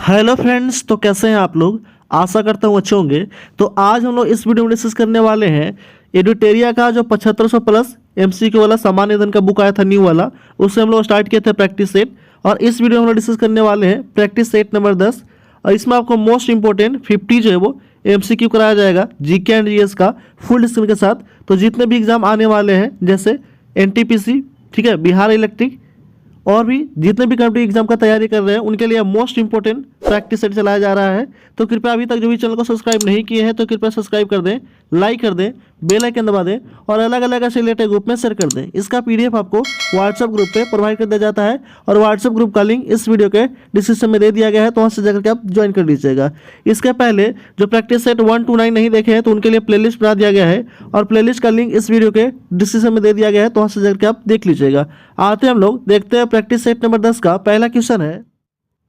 Hello friends, तो कैसे हैं आप लोग। आशा करता हूँ अच्छे होंगे। तो आज हम लोग इस वीडियो में डिस्कस करने वाले हैं एडुटेरिया का जो 7500 प्लस एमसीक्यू वाला सामान्य अध्ययन का बुक आया था न्यू वाला, उससे हम लोग स्टार्ट किए थे प्रैक्टिस सेट। और इस वीडियो में हम लोग डिस्कस करने वाले हैं प्रैक्टिस सेट नंबर 10। और इसमें आपको मोस्ट इंपॉर्टेंट 50 जो है वो एमसीक्यू कराया जाएगा जीके एंड जीएस का फुल स्क्रीन के साथ। तो जितने भी एग्जाम आने वाले हैं जैसे एनटीपीसी, ठीक है, बिहार इलेक्ट्रिक और भी जितने भी कॉम्पिटिटिव एग्जाम का तैयारी कर रहे हैं उनके लिए मोस्ट इंपॉर्टेंट प्रैक्टिस सेट चलाया जा रहा है। तो कृपया अभी तक जो भी चैनल को सब्सक्राइब नहीं किए हैं तो कृपया सब्सक्राइब कर दें, लाइक कर दें, बेल आइकन दबा दें और अलग अलग ऐसे रिलेटेड ग्रुप में शेयर कर दें। इसका पीडीएफ आपको व्हाट्सएप ग्रुप पे प्रोवाइड कर दिया जाता है और व्हाट्सएप ग्रुप का लिंक इस वीडियो के डिस्क्रिप्शन में दे दिया गया है, तो वहाँ से जाकर के आप ज्वाइन कर लीजिएगा। इसके पहले जो प्रैक्टिस सेट 1 to 9 नहीं देखे हैं तो उनके लिए प्लेलिस्ट बना दिया गया है और प्लेलिस्ट का लिंक इस वीडियो के डिस्क्रिप्शन में दे दिया गया है, तो वहाँ से जाकर के आप देख लीजिएगा। आते हम लोग देखते हैं प्रैक्टिस सेट नंबर 10 का पहला क्वेश्चन है।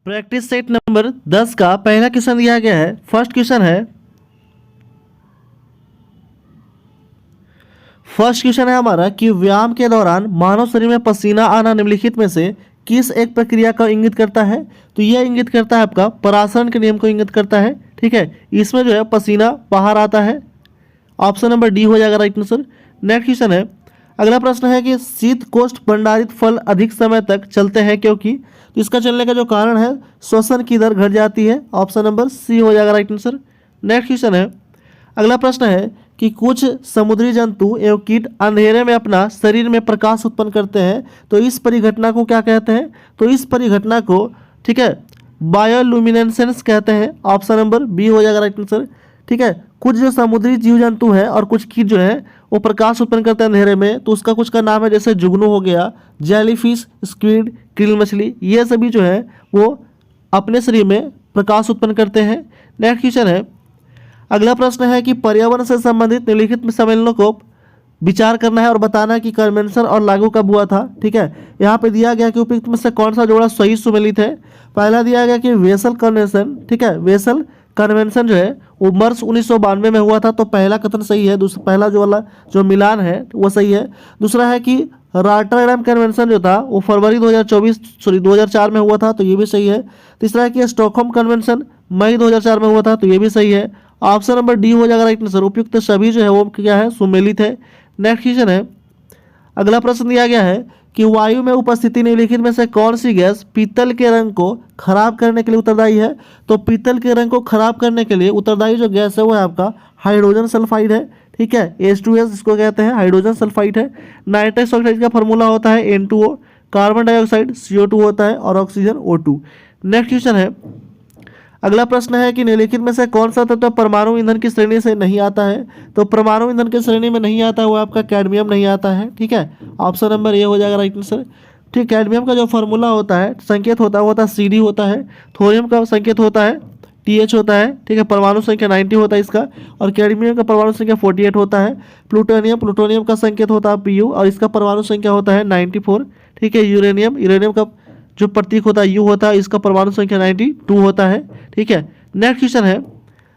प्रैक्टिस सेट नंबर 10 का पहला क्वेश्चन दिया गया है। फर्स्ट क्वेश्चन है हमारा कि व्यायाम के दौरान मानव शरीर में पसीना आना निम्नलिखित में से किस एक प्रक्रिया का इंगित करता है। तो यह इंगित करता है आपका परासरण के नियम को इंगित करता है, ठीक है। इसमें जो है पसीना बाहर आता है। ऑप्शन नंबर डी हो जाएगा राइट आंसर। नेक्स्ट क्वेश्चन है, अगला प्रश्न है कि शीत कोष्ठ भंडारित फल अधिक समय तक चलते हैं क्योंकि। तो इसका चलने का जो कारण है श्वसन की दर घट जाती है। ऑप्शन नंबर सी हो जाएगा राइट आंसर। नेक्स्ट क्वेश्चन है, अगला प्रश्न है कि कुछ समुद्री जंतु एवं कीट अंधेरे में अपना शरीर में प्रकाश उत्पन्न करते हैं, तो इस परिघटना को क्या कहते हैं। तो इस परिघटना को, ठीक है, बायोलुमिनेसेंस कहते हैं। ऑप्शन नंबर बी हो जाएगा राइट आंसर, ठीक है। कुछ जो समुद्री जीव जंतु हैं और कुछ कीट जो है वो प्रकाश उत्पन्न करते हैं अंधेरे में, तो उसका कुछ का नाम है जैसे जुगनू हो गया, जेलीफिश, स्क्विड, क्रिल मछली, ये सभी जो है वो अपने शरीर में प्रकाश उत्पन्न करते हैं। नेक्स्ट क्वेश्चन है, अगला प्रश्न है कि पर्यावरण से संबंधित निम्नलिखित सम्मेलनों को विचार करना है और बताना है कि कन्वेंशन और लागू कब हुआ था, ठीक है। यहाँ पे दिया गया कि उपयुक्त में से कौन सा जोड़ा सही सुमेलित है। पहला दिया गया कि वेसल कन्वेंशन, ठीक है, वेसल कन्वेंशन जो है वो वर्ष 1992 में हुआ था, तो पहला कथन सही है। पहला जो वाला जो मिलान है वो सही है। दूसरा है कि रॉटरडैम कन्वेंशन जो था वो फरवरी 2004 में हुआ था, तो ये भी सही है। तीसरा है कि स्टॉकहोम कन्वेंशन मई 2004 में हुआ था, तो ये भी सही है। ऑप्शन नंबर डी हो जाएगा राइट आंसर। उपयुक्त सभी जो है वो क्या है, सुमेलित है। नेक्स्ट क्वेश्चन है, अगला प्रश्न दिया गया है कि वायु में उपस्थिति निम्नलिखित में से कौन सी गैस पीतल के रंग को खराब करने के लिए उत्तरदायी है। तो पीतल के रंग को खराब करने के लिए उत्तरदायी जो गैस है वो है आपका हाइड्रोजन सल्फाइड है, ठीक है। H2S इसको कहते हैं, हाइड्रोजन सल्फाइड है। नाइट्रस ऑक्साइड का फॉर्मूला होता है N2O, कार्बन डाइऑक्साइड CO2 होता है और ऑक्सीजन O2। नेक्स्ट क्वेश्चन है, अगला प्रश्न है कि निम्नलिखित में से कौन सा तत्व परमाणु ईंधन की श्रेणी से नहीं आता है। तो परमाणु ईंधन की श्रेणी में नहीं आता है वो आपका कैडमियम नहीं आता है, ठीक है। ऑप्शन नंबर ए हो जाएगा राइट आंसर, ठीक। कैडमियम का जो फॉर्मूला होता है, संकेत होता है CD होता है। थोरियम का संकेत होता है TH होता है, ठीक है। परमाणु संख्या 90 होता है इसका और कैडमियम का परमाणु संख्या 48 होता है। प्लूटोनियम का संकेत होता है PU और इसका परमाणु संख्या होता है 94, ठीक है। यूरेनियम का जो प्रतीक होता है U होता है, इसका परमाणु संख्या 92 होता है, ठीक है। नेक्स्ट क्वेश्चन है,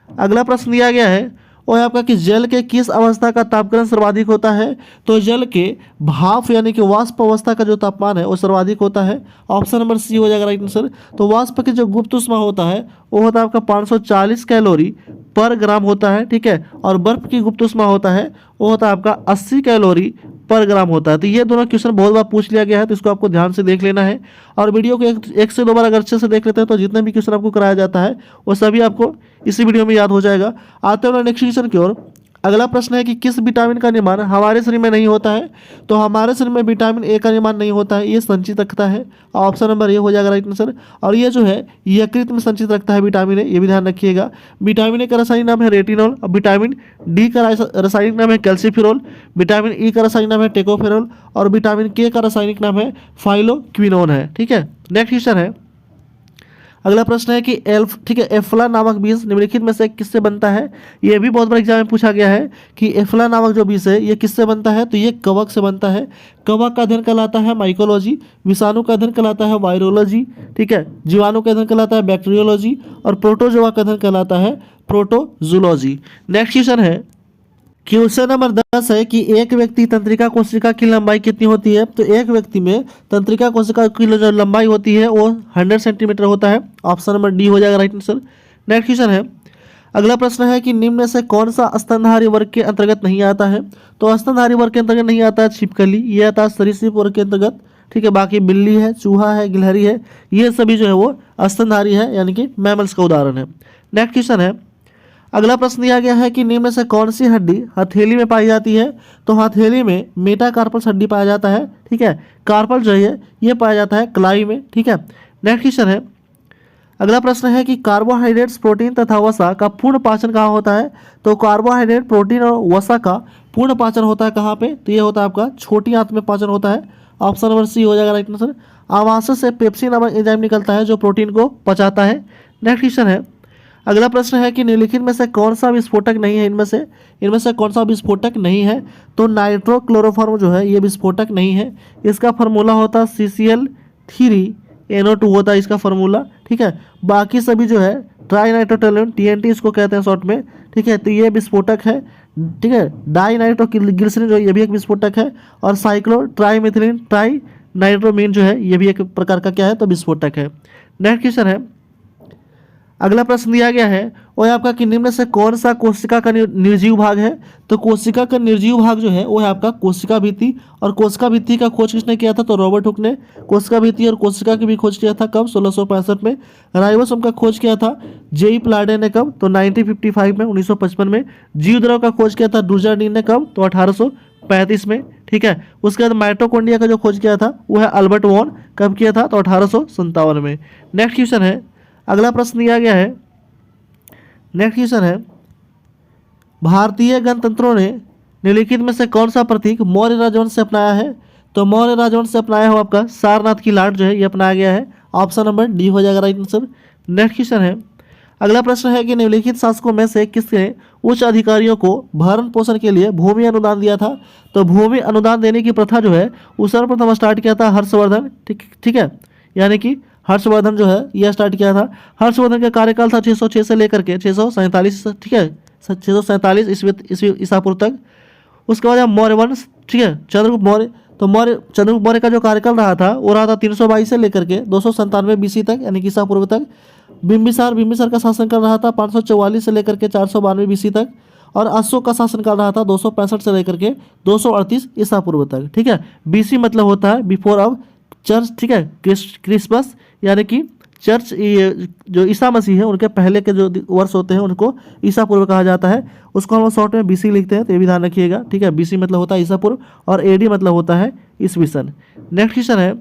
अगला प्रश्न दिया गया है वो है आपका कि जल के किस अवस्था का तापक्रम सर्वाधिक होता है। तो जल के भाप यानी कि वाष्प अवस्था का जो तापमान है वो सर्वाधिक होता है। ऑप्शन नंबर सी हो जाएगा राइट आंसर। तो वाष्प की जो गुप्त ऊष्मा होता है वो होता है आपका 540 कैलोरी पर ग्राम होता है, ठीक है। और बर्फ की गुप्त ऊष्मा होता है वो होता है आपका 80 कैलोरी पर ग्राम होता है। तो ये दोनों क्वेश्चन बहुत बार पूछ लिया गया है, तो इसको आपको ध्यान से देख लेना है और वीडियो को एक से दो बार अगर अच्छे से देख लेते हैं तो जितने भी क्वेश्चन आपको कराया जाता है वो सभी आपको इसी वीडियो में याद हो जाएगा। आते हैं नेक्स्ट क्वेश्चन की ओर। अगला प्रश्न है कि किस विटामिन का निर्माण हमारे शरीर में नहीं होता है। तो हमारे शरीर में विटामिन ए का निर्माण नहीं होता है, ये संचित रखता है। ऑप्शन नंबर ए हो जाएगा राइट आंसर। और ये जो है यकृत में संचित रखता है विटामिन ए, ये भी ध्यान रखिएगा। विटामिन ए का रासायनिक नाम है रेटिनॉल। और विटामिन डी का रासायनिक नाम है कैल्सीफेरॉल। विटामिन ई का रासायनिक नाम है टेकोफेरॉल और विटामिन के का रासायनिक नाम है फाइलोक्विनोन है, ठीक है। नेक्स्ट क्वेश्चन है, अगला प्रश्न है कि ठीक है, एफ्ला नामक बीज निम्नलिखित में से किससे बनता है। ये भी बहुत बार एग्जाम में पूछा गया है कि एफ्ला नामक जो बीज है ये किससे बनता है। तो ये कवक से बनता है। कवक का अध्ययन कहलाता है माइकोलॉजी, विषाणु का अध्ययन कहलाता है वायरोलॉजी, ठीक है। जीवाणु का अध्ययन कहलाता है बैक्टीरियोलॉजी और प्रोटोजोआ का अध्ययन कहलाता है प्रोटोजूलॉजी। नेक्स्ट क्वेश्चन है क्वेश्चन नंबर 10 है कि एक व्यक्ति तंत्रिका कोशिका की लंबाई कितनी होती है। तो एक व्यक्ति में तंत्रिका कोशिका की जो लंबाई होती है वो 100 सेंटीमीटर होता है। ऑप्शन नंबर डी हो जाएगा राइट आंसर। नेक्स्ट क्वेश्चन है, अगला प्रश्न है कि निम्न में से कौन सा स्तनधारी वर्ग के अंतर्गत नहीं आता है। तो स्तनधारी वर्ग के अंतर्गत नहीं आता है छिपकली, ये आता है सरीसृप वर्ग के अंतर्गत। ठीक है, बाकी बिल्ली है, चूहा है, गिलहरी है, ये सभी जो है वो स्तनधारी है, यानी कि मैमल्स का उदाहरण है। नेक्स्ट क्वेश्चन है, अगला प्रश्न दिया गया है कि निम्न में से कौन सी हड्डी हथेली में पाई जाती है। तो हथेली में मेटाकार्पल हड्डी पाया जाता है। ठीक है, कार्पल जो है ये पाया जाता है कलाई में। ठीक है, नेक्स्ट क्वेश्चन है, अगला प्रश्न है कि कार्बोहाइड्रेट्स, प्रोटीन तथा वसा का पूर्ण पाचन कहाँ होता है। तो कार्बोहाइड्रेट, प्रोटीन और वसा का पूर्ण पाचन होता है कहाँ पे। तो ये होता है आपका छोटी आंत में पाचन होता है। ऑप्शन नंबर सी हो जाएगा राइट आंसर। आमाशय से पेप्सिन नामक एंजाइम निकलता है जो प्रोटीन को पचाता है। नेक्स्ट क्वेश्चन है, अगला प्रश्न है कि निम्नलिखित में से कौन सा विस्फोटक नहीं है। इनमें से कौन सा विस्फोटक नहीं है। तो नाइट्रोक्लोरोफॉर्म जो है ये विस्फोटक नहीं है। इसका फार्मूला होता है CCl3NO2 होता है इसका फार्मूला। ठीक है, बाकी सभी जो है ट्राई नाइट्रोटोलून TNT इसको कहते हैं शॉर्ट में। ठीक है, तो ये विस्फोटक है। ठीक है, डाई नाइट्रोग्लिसरीन जो ये भी एक विस्फोटक है। और साइक्लो ट्राईमिथिलीन ट्राई नाइट्रोमीन जो है ये भी एक प्रकार का क्या है, तो विस्फोटक है। नेक्स्ट क्वेश्चन है, अगला प्रश्न दिया गया है वो है आपका कि निम्न में से कौन सा कोशिका का निर्जीव भाग है। तो कोशिका का निर्जीव भाग जो है वो है आपका कोशिका भित्ति। और कोशिका भित्ति का खोज किसने किया था। तो रॉबर्ट हुक ने कोशिका भित्ति और कोशिका की भी खोज किया था। कब, 1665 में। राइबोसोम का खोज किया था J.E. प्लाडे ने। कब, तो 1955 में, 1955 में। जीवद्रव का खोज किया था डुजर्डीन ने। कब, तो 1835 में। ठीक है, उसके बाद माइटोकॉन्ड्रिया का जो खोज किया था वो है अल्बर्ट वॉन। कब किया था, तो 1857 में। नेक्स्ट क्वेश्चन है, अगला प्रश्न दिया गया है, नेक्स्ट क्वेश्चन है, भारतीय गणतंत्रों ने निम्नलिखित में से कौन सा प्रतीक मौर्य राजवंश से अपनाया है। तो मौर्य राजवंश से अपनाया हुआ आपका सारनाथ की लाट जो है ये अपनाया गया है। ऑप्शन नंबर डी हो जाएगा राइट आंसर। नेक्स्ट क्वेश्चन है, अगला प्रश्न है कि निम्नलिखित शासकों में से किसने उच्च अधिकारियों को भरण पोषण के लिए भूमि अनुदान दिया था। तो भूमि अनुदान देने की प्रथा जो है वो सर्वप्रथम स्टार्ट किया था हर्षवर्धन। ठीक है, यानी कि हर्षवर्धन जो है यह स्टार्ट किया था। हर्षवर्धन का कार्यकाल था 606 से लेकर के 647। ठीक है, 647 ईसा पूर्व तक। उसके बाद मौर्य वंश। ठीक है, चंद्रगुप्त मौर्य। तो चंद्रगुप्त मौर्य का जो कार्यकाल रहा था वो रहा था 322 से लेकर के 297 BC तक, यानी कि ईसा पूर्व तक। बिम्बिसार का शासनकाल रहा था 544 से लेकर के 492 BC तक। और अशोक का शासनकाल रहा था 265 से लेकर के 238 ईसा पूर्व तक। ठीक है, BC मतलब होता है बिफोर ऑफ चर्च। ठीक है, क्रिसमस, यानी कि चर्च जो ईसा मसीह है उनके पहले के जो वर्ष होते हैं उनको ईसा पूर्व कहा जाता है। उसको हम शॉर्ट में BC लिखते हैं, तो ये भी ध्यान रखिएगा। ठीक है, BC मतलब होता है ईसा पूर्व और AD मतलब होता है ईसवी सन। नेक्स्ट क्वेश्चन है,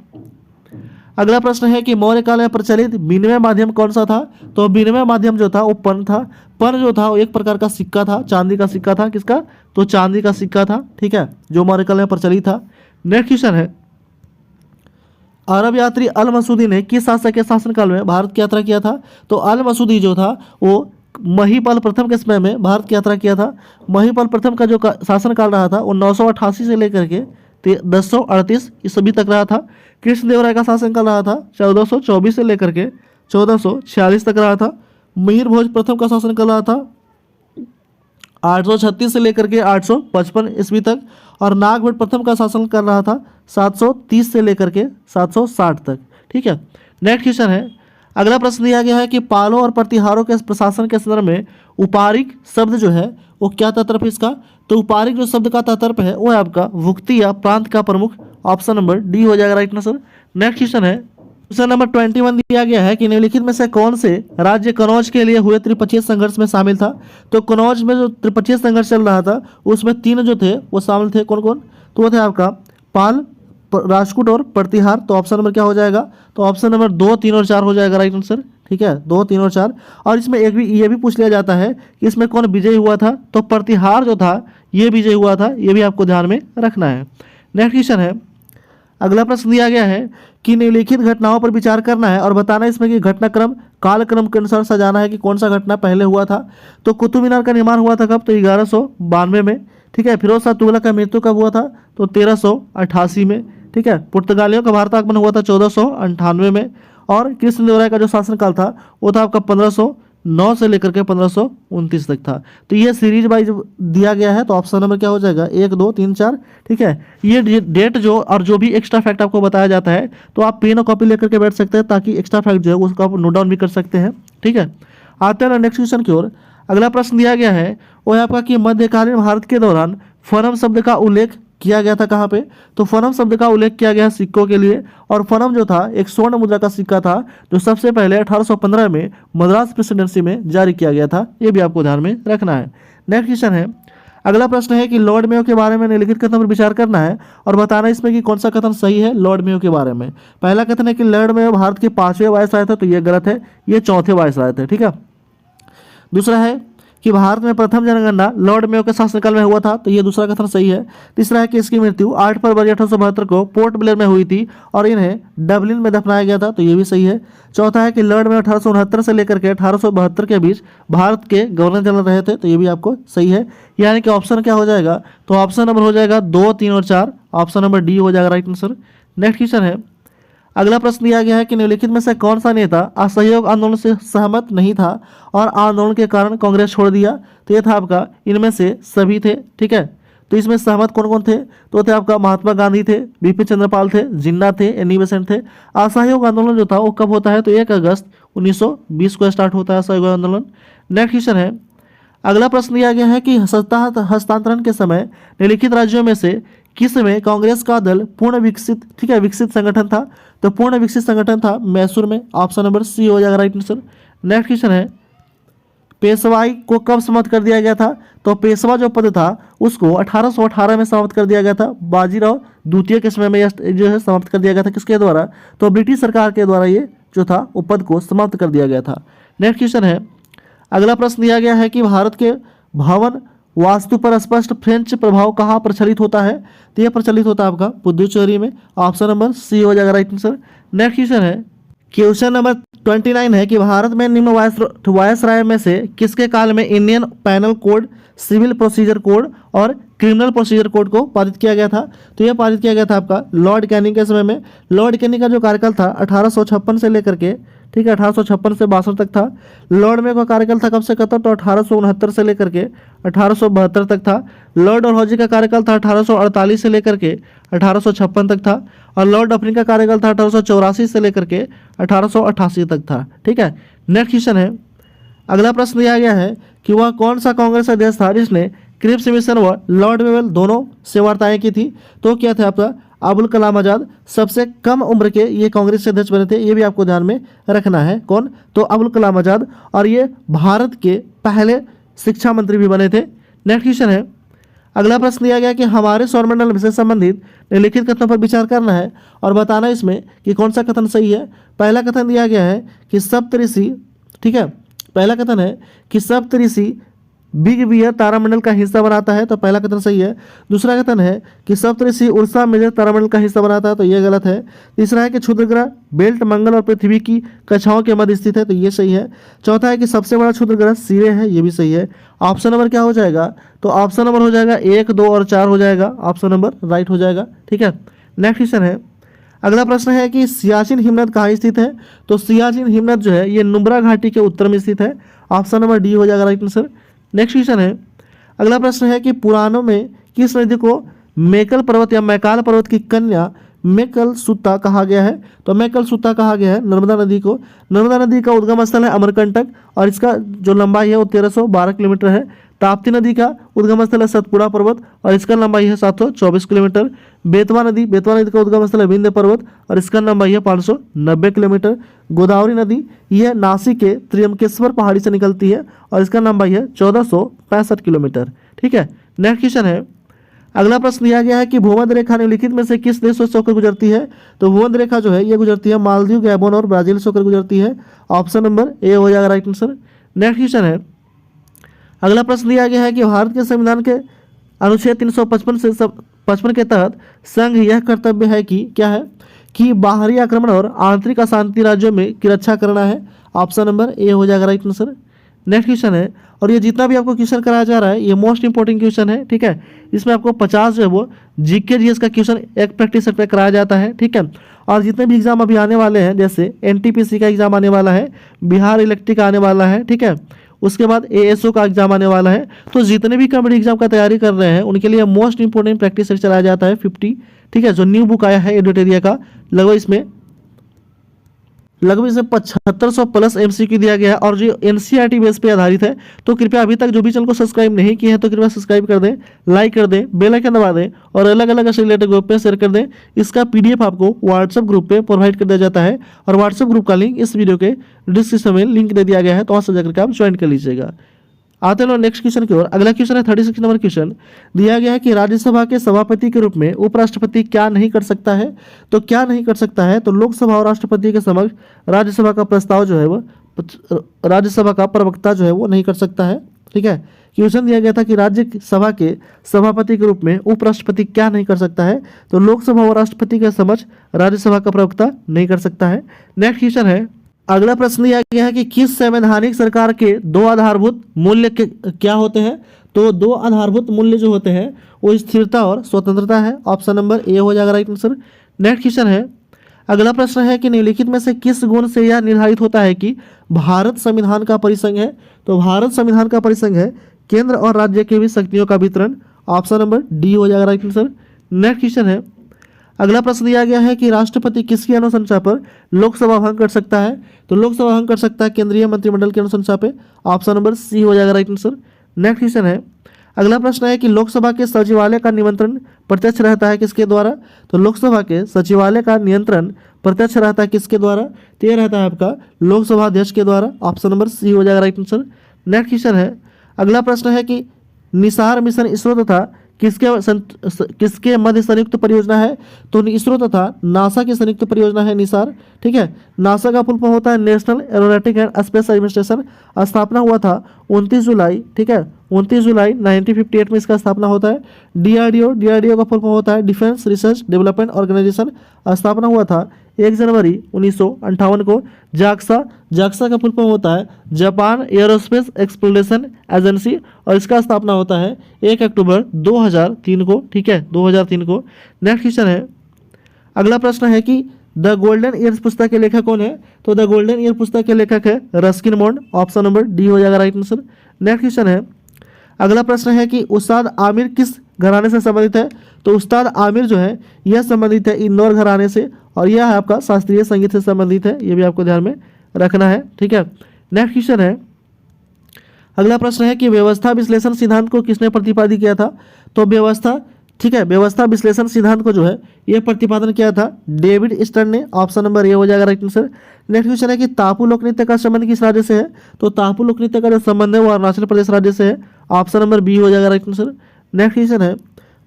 अगला प्रश्न है कि मौर्य काल में प्रचलित विनिमय माध्यम कौन सा था। तो विनिमय माध्यम जो था वो पन था। पन जो था वो एक प्रकार का सिक्का था, चांदी का सिक्का था। किसका, तो चांदी का सिक्का था। ठीक है, जो मौर्य काल में प्रचलित था। नेक्स्ट क्वेश्चन है, अरब यात्री अल मसूदी ने किस शासक के शासनकाल में भारत की यात्रा किया था। तो अल मसूदी जो था वो महीपाल प्रथम के समय में भारत की यात्रा किया था। महीपाल प्रथम का जो शासनकाल रहा था वो 988 से लेकर के 1038 ईस्वी तक रहा था। कृष्णदेवराय का शासनकाल रहा था 1424 से लेकर के 1446 तक रहा था। मीर भोज प्रथम का शासनकाल रहा था 836 से लेकर के 855 ईस्वी तक। और नागभट्ट प्रथम का शासन कर रहा था 730 से लेकर के 760 तक। ठीक है, नेक्स्ट क्वेश्चन है, अगला प्रश्न दिया गया है कि पालों और प्रतिहारों के प्रशासन के संदर्भ में उपारिक शब्द जो है वो क्या तात्पर्य है इसका। तो उपारिक जो शब्द का तात्पर्य है वो है आपका भुक्ति या प्रांत का प्रमुख। ऑप्शन नंबर डी हो जाएगा राइट आंसर। नेक्स्ट क्वेश्चन है, क्वेश्चन नंबर 21 दिया गया है कि निम्नलिखित में से कौन से राज्य कनौज के लिए हुए त्रिपक्षीय संघर्ष में शामिल था। तो कनौज में जो त्रिपक्षीय संघर्ष चल रहा था उसमें 3 जो थे वो शामिल थे। कौन कौन, तो वो थे आपका पाल, राजपूत और प्रतिहार। तो ऑप्शन नंबर क्या हो जाएगा, तो ऑप्शन नंबर 2, 3 और 4 हो जाएगा राइट आंसर। ठीक है, 2, 3 और 4। और इसमें ये भी पूछ लिया जाता है कि इसमें कौन विजयी हुआ था। तो प्रतिहार जो था ये विजयी हुआ था, ये भी आपको ध्यान में रखना है। नेक्स्ट क्वेश्चन है, अगला प्रश्न दिया गया है कि निम्नलिखित घटनाओं पर विचार करना है और बताना इसमें कि घटनाक्रम कालक्रम के अनुसार सजाना है कि कौन सा घटना पहले हुआ था। तो कुतुब मीनार का निर्माण हुआ था कब, तो 1192 में। ठीक है, फिरोज शाह तुगलक का मृत्यु कब हुआ था, तो 1388 में। ठीक है, पुर्तगालियों का भारत आगमन हुआ था 1498 में। और कृष्णदेवराय का जो शासनकाल था वो था आपका 1509 से लेकर के 1529 तक था। तो ये सीरीज वाइज दिया गया है, तो ऑप्शन नंबर क्या हो जाएगा 1 2 3 4। ठीक है, ये डेट जो और जो भी एक्स्ट्रा फैक्ट आपको बताया जाता है तो आप पेन और कॉपी लेकर के बैठ सकते हैं, ताकि एक्स्ट्रा फैक्ट जो है उसको आप नोट डाउन भी कर सकते हैं। ठीक है, आते हैं नेक्स्ट क्वेश्चन की ओर। अगला प्रश्न दिया गया है वो है आपका कि मध्यकालीन भारत के दौरान फनम शब्द का उल्लेख किया गया था कहाँ पे? तो फनम शब्द का उल्लेख किया गया सिक्कों के लिए, और फनम जो था एक स्वर्ण मुद्रा का सिक्का था जो सबसे पहले 1815 में मद्रास प्रेसिडेंसी में जारी किया गया था। ये भी आपको ध्यान में रखना है। नेक्स्ट क्वेश्चन है, अगला प्रश्न है कि लॉर्ड मेयो के बारे में निम्नलिखित कथन पर विचार करना है और बताना इसमें कि कौन सा कथन सही है लॉर्ड मेयो के बारे में। पहला कथन है कि लॉर्ड मेयो भारत के 5वें वायसराय थे, तो ये गलत है, ये 4थे वायसराय थे। ठीक है, दूसरा है कि भारत में प्रथम जनगणना लॉर्ड मेयो के शासनकाल में हुआ था, तो ये दूसरा कथन सही है। तीसरा है कि इसकी मृत्यु 8 फरवरी 1872 को पोर्ट ब्लेयर में हुई थी और इन्हें डबलिन में दफनाया गया था, तो ये भी सही है। चौथा है कि लॉर्ड मेयो 1869 से लेकर के 1872 के बीच भारत के गवर्नर जनरल रहे थे, तो ये भी आपको सही है। यानी कि ऑप्शन क्या हो जाएगा? तो ऑप्शन नंबर हो जाएगा 2 3 और 4, ऑप्शन नंबर डी हो जाएगा राइट आंसर। नेक्स्ट क्वेश्चन है, अगला प्रश्न दिया गया है कि निम्नलिखित में से कौन सा नेता असहयोग आंदोलन से सहमत नहीं था और आंदोलन के कारण कांग्रेस छोड़ दिया? तो ये था आपका इनमें से सभी थे। ठीक है, तो इसमें सहमत कौन कौन थे? तो थे आपका महात्मा गांधी थे, बिपिन चंद्रपाल थे, जिन्ना थे, एनी बेसेंट थे। असहयोग आंदोलन जो था वो कब होता है? तो 1 अगस्त 1920 को स्टार्ट होता है असहयोग आंदोलन। नेक्स्ट क्वेश्चन है, अगला प्रश्न दिया गया है कि सत्ता हस्तांतरण के समय निम्नलिखित राज्यों में से किस में कांग्रेस का दल पूर्ण विकसित, ठीक है, विकसित संगठन था? तो पूर्ण विकसित संगठन था मैसूर में, ऑप्शन नंबर सी हो जाएगा राइट आंसर। नेक्स्ट क्वेश्चन है, पेशवाई को कब समाप्त कर दिया गया था? तो पेशवा जो पद था उसको 1818 में समाप्त कर दिया गया था, बाजीराव द्वितीय के समय में जो है समाप्त कर दिया गया था। किसके द्वारा? तो ब्रिटिश सरकार के द्वारा ये जो था वो पद को समाप्त कर दिया गया था। नेक्स्ट क्वेश्चन है, अगला प्रश्न दिया गया है कि भारत के भवन वास्तु पर स्पष्ट फ्रेंच प्रभाव कहाँ प्रचलित होता है? तो यह प्रचलित होता है आपका पुदुचेरी में, ऑप्शन नंबर सी हो जाएगा राइट आंसर। नेक्स्ट क्वेश्चन है, क्वेश्चन नंबर 29 है कि भारत में निम्न वायसराय में से किसके काल में Indian penal code, civil procedure code और क्रिमिनल प्रोसीजर कोड को पारित किया गया था? तो यह पारित किया गया था आपका लॉर्ड कैनिंग के समय में। लॉर्ड कैनिंग का जो कार्यकाल था 1856 से लेकर के, ठीक है, 1856 से 62 तक था। लॉर्ड मेयो का कार्यकाल था कब से कब तक? तो 1869 से लेकर के 1872 तक था। लॉर्ड डलहौजी का कार्यकाल था 1848 से लेकर के 1856 तक था, और लॉर्ड डफरिन का कार्यकाल था 1884 से लेकर के 1888 तक था। ठीक है, नेक्स्ट क्वेश्चन है, अगला प्रश्न दिया गया है कि वह कौन सा कांग्रेस अध्यक्ष था जिसने क्रिप्स मिशन व लॉर्ड वेवेल दोनों से वार्ताएं की थी? तो क्या था आपका अबुल कलाम आज़ाद। सबसे कम उम्र के ये कांग्रेस के अध्यक्ष बने थे, ये भी आपको ध्यान में रखना है। कौन? तो अबुल कलाम आज़ाद, और ये भारत के पहले शिक्षा मंत्री भी बने थे। नेक्स्ट क्वेश्चन है, अगला प्रश्न दिया गया कि हमारे सौरमंडल से संबंधित निम्नलिखित कथनों पर विचार करना है और बताना इसमें कि कौन सा कथन सही है। पहला कथन दिया गया है कि सप्तऋषि, ठीक है, पहला कथन है कि सप्तऋषि बिग बियर तारामंडल का हिस्सा बनाता है, तो पहला कथन सही है। दूसरा कथन है कि सप्तऋषि उर्सा मेजर तारामंडल का हिस्सा बनाता है, तो यह गलत है। तीसरा है कि क्षुद्रग्रह बेल्ट मंगल और पृथ्वी की कक्षाओं के मध्य स्थित है, तो ये सही है। चौथा है कि सबसे बड़ा क्षुद्रग्रह सिरे है, ये भी सही है। ऑप्शन नंबर क्या हो जाएगा? तो ऑप्शन नंबर हो जाएगा 1 2 और 4 हो जाएगा, ऑप्शन नंबर राइट हो जाएगा। ठीक है, नेक्स्ट क्वेश्चन है, अगला प्रश्न है कि सियाचिन हिमनद कहाँ स्थित है? तो सियाचिन हिमनद जो है ये नुब्रा घाटी के उत्तर में स्थित है, ऑप्शन नंबर डी हो जाएगा राइट आंसर। नेक्स्ट क्वेश्चन है, अगला प्रश्न है कि पुराणों में किस नदी को मेकल पर्वत या मैकाल पर्वत की कन्या मेकल सुत्ता कहा गया है? तो मेकल सुत्ता कहा गया है नर्मदा नदी को। नर्मदा नदी का उद्गम स्थल है अमरकंटक और इसका जो लंबाई है वो 1312 किलोमीटर है। ताप्ती नदी का उद्गम स्थल है सतपुड़ा पर्वत और इसका लंबाई है 724 किलोमीटर। बेतवा नदी का उद्गम स्थल है विंध्य पर्वत और इसका लंबाई है 590 किलोमीटर। गोदावरी नदी यह नासिक के त्र्यंबकेश्वर पहाड़ी से निकलती है और इसका लंबाई है 1465 किलोमीटर। ठीक है, नेक्स्ट क्वेश्चन है, अगला प्रश्न दिया गया है कि भूमध्य रेखा निम्नलिखित में से किस देशों से होकर गुजरती है? तो भूमध्य रेखा जो है ये गुजरती है मालदीव, गैबोन और ब्राजील से होकर गुजरती है, ऑप्शन नंबर ए हो जाएगा राइट आंसर। नेक्स्ट क्वेश्चन है, अगला प्रश्न दिया गया है कि भारत के संविधान के अनुच्छेद 355 से 55 के तहत संघ यह कर्तव्य है कि क्या है कि बाहरी आक्रमण और आंतरिक अशांति राज्यों में की रक्षा करना है, ऑप्शन नंबर ए हो जाएगा राइट आंसर। नेक्स्ट क्वेश्चन है, और ये जितना भी आपको क्वेश्चन कराया जा रहा है ये मोस्ट इंपॉर्टेंट क्वेश्चन है, ठीक है। इसमें आपको 50 जो है वो जीके जीएस का क्वेश्चन एक प्रैक्टिस सेट पे कराया जाता है, ठीक है। और जितने भी एग्जाम अभी आने वाले हैं, जैसे एनटीपीसी का एग्जाम आने वाला है, बिहार इलेक्ट्रिक आने वाला है, ठीक है, उसके बाद एएसओ का एग्जाम आने वाला है, तो जितने भी कॉम्पिटिटिव एग्जाम का तैयारी कर रहे हैं उनके लिए मोस्ट इंपॉर्टेंट प्रैक्टिस सेट चलाया जाता है 50, ठीक है, जो न्यू बुक आया है एडोटेरिया का। लगभग इसमें 7500 प्लस एमसीक्यू दिया गया है और जो एनसीईआरटी बेस पे आधारित है। तो कृपया अभी तक जो भी चैनल को सब्सक्राइब नहीं किए हैं तो कृपया सब्सक्राइब कर दें, लाइक कर दें, बेल आइकन दबा दें और अलग अलग रिलेटेड ग्रुप पे शेयर कर दें। इसका पीडीएफ आपको व्हाट्सएप ग्रुप पे प्रोवाइड कर दिया जाता है और व्हाट्सएप ग्रुप का लिंक इस वीडियो के डिस्क्रिप्शन में लिंक दे दिया गया है, तो वहाँ से जाकर आप ज्वाइन कर लीजिएगा। आते हैं नेक्स्ट क्वेश्चन की ओर। अगला क्वेश्चन है 36 नंबर क्वेश्चन। दिया गया है कि राज्यसभा के सभापति के रूप में उपराष्ट्रपति क्या नहीं कर सकता है। तो क्या नहीं कर सकता है, तो लोकसभा और राष्ट्रपति के समक्ष राज्यसभा का प्रस्ताव जो है वो राज्यसभा का प्रवक्ता जो है वो नहीं कर सकता है, ठीक है। क्वेश्चन दिया गया था कि राज्यसभा के सभापति के रूप में उपराष्ट्रपति क्या नहीं कर सकता है, तो लोकसभा और राष्ट्रपति के समक्ष राज्यसभा का प्रवक्ता नहीं कर सकता है। नेक्स्ट क्वेश्चन है, अगला प्रश्न दिया गया है कि किस संवैधानिक सरकार के दो आधारभूत मूल्य क्या होते हैं। तो दो आधारभूत मूल्य जो होते हैं वो स्थिरता और स्वतंत्रता है। ऑप्शन नंबर ए हो जाएगा राइट आंसर। नेक्स्ट क्वेश्चन है, अगला प्रश्न है कि निम्नलिखित में से किस गुण से यह निर्धारित होता है कि भारत संविधान का परिसंघ है। तो भारत संविधान का परिसंघ है केंद्र और राज्य के बीच शक्तियों का वितरण। ऑप्शन नंबर डी हो जाएगा राइट आंसर। नेक्स्ट क्वेश्चन है, अगला प्रश्न दिया गया है कि राष्ट्रपति किसकी अनुशंसा पर लोकसभा भंग कर सकता है। तो लोकसभा भंग कर सकता है केंद्रीय मंत्रिमंडल की अनुशंसा पे। ऑप्शन नंबर सी हो जाएगा राइट आंसर। नेक्स्ट क्वेश्चन है, अगला प्रश्न है कि लोकसभा के सचिवालय का नियंत्रण प्रत्यक्ष रहता है किसके द्वारा। तो लोकसभा के सचिवालय का नियंत्रण प्रत्यक्ष रहता है किसके द्वारा, तो ये रहता है आपका लोकसभा अध्यक्ष के द्वारा। ऑप्शन नंबर सी हो जाएगा राइट आंसर। नेक्स्ट क्वेश्चन है, अगला प्रश्न है कि निसार मिशन इसरो तथा किसके मध्य संयुक्त परियोजना है। तो इसरो तथा नासा की संयुक्त परियोजना है निसार, ठीक है। नासा का फुल फॉर्म होता है national aeronautic and space administration. स्थापना हुआ था 29 जुलाई, ठीक है, 29 जुलाई 1958 में इसका स्थापना होता है। डीआरडीओ का फुल फॉर्म होता है डिफेंस रिसर्च डेवलपमेंट ऑर्गेनाइजेशन। स्थापना हुआ था 1 जनवरी 1958 को। जाक्सा का फुल फॉर्म होता है जापान एयरोस्पेस एक्सप्लोरेशन एजेंसी और इसका स्थापना होता है 1 अक्टूबर 2003 को, ठीक है, 2003 को। नेक्स्ट क्वेश्चन है, अगला प्रश्न है कि द गोल्डन ईयर्स पुस्तक के लेखक कौन है। तो द गोल्डन ईयर पुस्तक के लेखक है Ruskin bond. Option number D हो जाएगा राइट आंसर। नेक्स्ट क्वेश्चन है, अगला प्रश्न है कि उस्ताद आमिर किस घराने से संबंधित है। तो उस्ताद आमिर जो है यह संबंधित है इंदौर घराने से और यह है आपका शास्त्रीय संगीत से संबंधित है, ये भी आपको ध्यान में रखना है, ठीक है। नेक्स्ट क्वेश्चन है, अगला प्रश्न है कि व्यवस्था विश्लेषण सिद्धांत को किसने प्रतिपादित किया था। तो व्यवस्था, ठीक है, व्यवस्था विश्लेषण सिद्धांत को जो है यह प्रतिपादन किया था डेविड स्टर्न ने। ऑप्शन नंबर ए हो जाएगा राइट आंसर। नेक्स्ट क्वेश्चन है कि तापू लोक नृत्य का संबंध किस राज्य से है। तो तापू लोक नृत्य का जो संबंध है वो अरुणाचल प्रदेश राज्य से है। ऑप्शन नंबर बी हो जाएगा राइट आंसर। नेक्स्ट क्वेश्चन है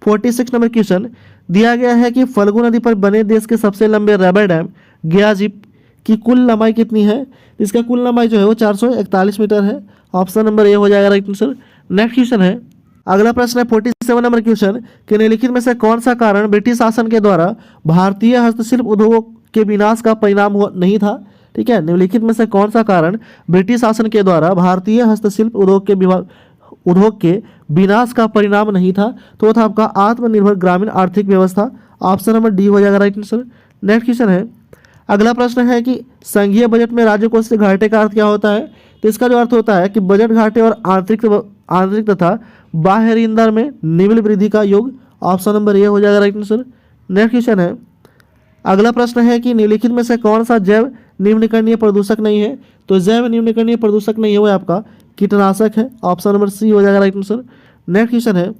46 नंबर क्वेश्चन। दिया गया है कि फल्गु नदी पर बने देश के सबसे लंबे रबर डैम गयाजीप की कुल लंबाई कितनी है। इसका कुल लंबाई जो है वो 441 मीटर है। ऑप्शन नंबर ए हो जाएगा राइट आंसर। नेक्स्ट क्वेश्चन है, अगला प्रश्न है 47 नंबर क्वेश्चन कि निम्नलिखित में से कौन सा कारण ब्रिटिश शासन के द्वारा भारतीय हस्तशिल्प उद्योग के विनाश का परिणाम नहीं था। ठीक है, निम्नलिखित में से कौन सा कारण ब्रिटिश शासन के द्वारा भारतीय हस्तशिल्प उद्योग के विनाश का परिणाम नहीं था। तो वो था आपका आत्मनिर्भर ग्रामीण आर्थिक व्यवस्था। ऑप्शन नंबर डी हो जाएगा राइट आंसर। नेक्स्ट क्वेश्चन है, अगला प्रश्न है कि संघीय बजट में राज्य कोष से घाटे का अर्थ क्या होता है। तो इसका जो अर्थ होता है कि बजट घाटे और आंतरिक तथा बाह्य ऋण दर में निम्न वृद्धि का योग। ऑप्शन नंबर ए हो जाएगा राइट आंसर। नेक्स्ट क्वेश्चन है, अगला प्रश्न है कि निम्नलिखित में से कौन सा जैव निम्नकरणीय प्रदूषक नहीं है। तो जैव निम्नकरणीय प्रदूषक नहीं है वो आपका कीटनाशक है। ऑप्शन नंबर सी हो जाएगा राइट आंसर। नेक्स्ट क्वेश्चन है,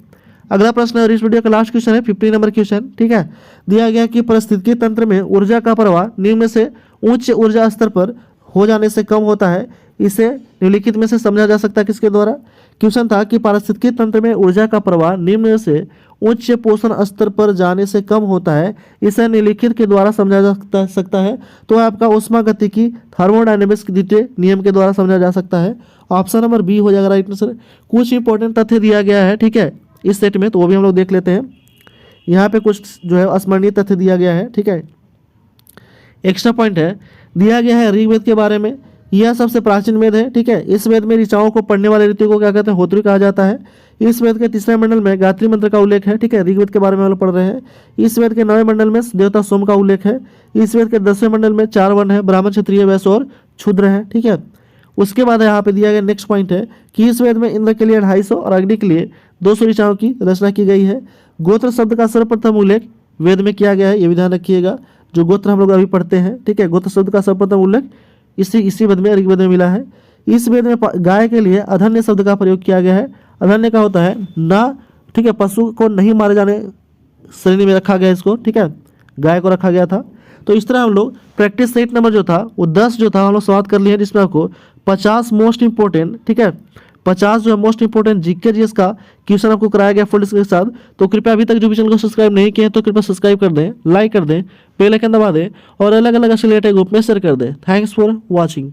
अगला प्रश्न है इस वीडियो का लास्ट क्वेश्चन है 50 नंबर क्वेश्चन। ठीक है, दिया गया कि पारिस्थितिकी तंत्र में ऊर्जा का प्रवाह निम्न में से उच्च ऊर्जा स्तर पर हो जाने से कम होता है। इसे निम्नलिखित में से समझा जा सकता है किसके द्वारा। क्वेश्चन था कि पारिस्थितिकी तंत्र में ऊर्जा का प्रवाह निम्न से उच्च पोषण स्तर पर जाने से कम होता है। इसे निम्नलिखित के द्वारा समझा जा सकता है। तो आपका ऊष्मागतिकी थर्मोडायनेमिक्स के द्वितीय नियम के द्वारा समझा जा सकता है। ऑप्शन नंबर बी हो जाएगा राइट आंसर। कुछ इंपॉर्टेंट तथ्य दिया गया है, ठीक है, इस सेट में, तो वो भी हम लोग देख लेते हैं। यहाँ पे कुछ जो है अस्मरणीय तथ्य दिया गया है, ठीक है। एक्स्ट्रा पॉइंट है, दिया गया है ऋग्वेद के बारे में यह सबसे प्राचीन वेद है। ठीक है, इस वेद में ऋचाओं को पढ़ने वाले ऋतु को क्या कहते हैं, होत्री कहा जाता है। इस वेद के तीसरे मंडल में गायत्री मंत्र का उल्लेख है। ठीक है, ऋग्वेद के बारे में हम लोग पढ़ रहे हैं। इस वेद के 9वें मंडल में देवता सोम का उल्लेख है। इस वेद के 10वें मंडल में 4 वर्ण है, ब्राह्मण, क्षत्रिय, वैश्य और क्षूद्र है। ठीक है, उसके बाद यहाँ पे दिया गया नेक्स्ट पॉइंट है कि इस वेद में इंद्र के लिए 250 और अग्नि के लिए 200 ऋचाओं की रचना की गई है। गोत्र शब्द का सर्वप्रथम उल्लेख वेद में किया गया है, ये भी ध्यान रखिएगा। जो गोत्र हम लोग अभी पढ़ते हैं, ठीक है, गोत्र शब्द का सर्वप्रथम उल्लेख इसी वेद में, ऋग्वेद में मिला है। इस वेद में गाय के लिए अधन्य शब्द का प्रयोग किया गया है। अधन्य का होता है ना, ठीक है, पशु को नहीं मारे जाने श्रेणी में रखा गया इसको। ठीक है, गाय को रखा गया था। तो इस तरह हम लोग प्रैक्टिस सेट नंबर जो था वो 10 जो था हम लोग समाप्त कर लिए हैं, जिसमें आपको 50 मोस्ट इंपॉर्टेंट, ठीक है, 50 जो है मोस्ट इंपॉर्टेंट जीके जीएस का क्वेश्चन आपको कराया गया फुल डिस्कस के साथ। तो कृपया अभी तक जो भी चैनल को सब्सक्राइब नहीं किए हैं तो कृपया सब्सक्राइब कर दें, लाइक कर दें, बेल आइकन दबा दें और अलग अलग असलियत ग्रुप में शेयर कर दें। Thanks for watching.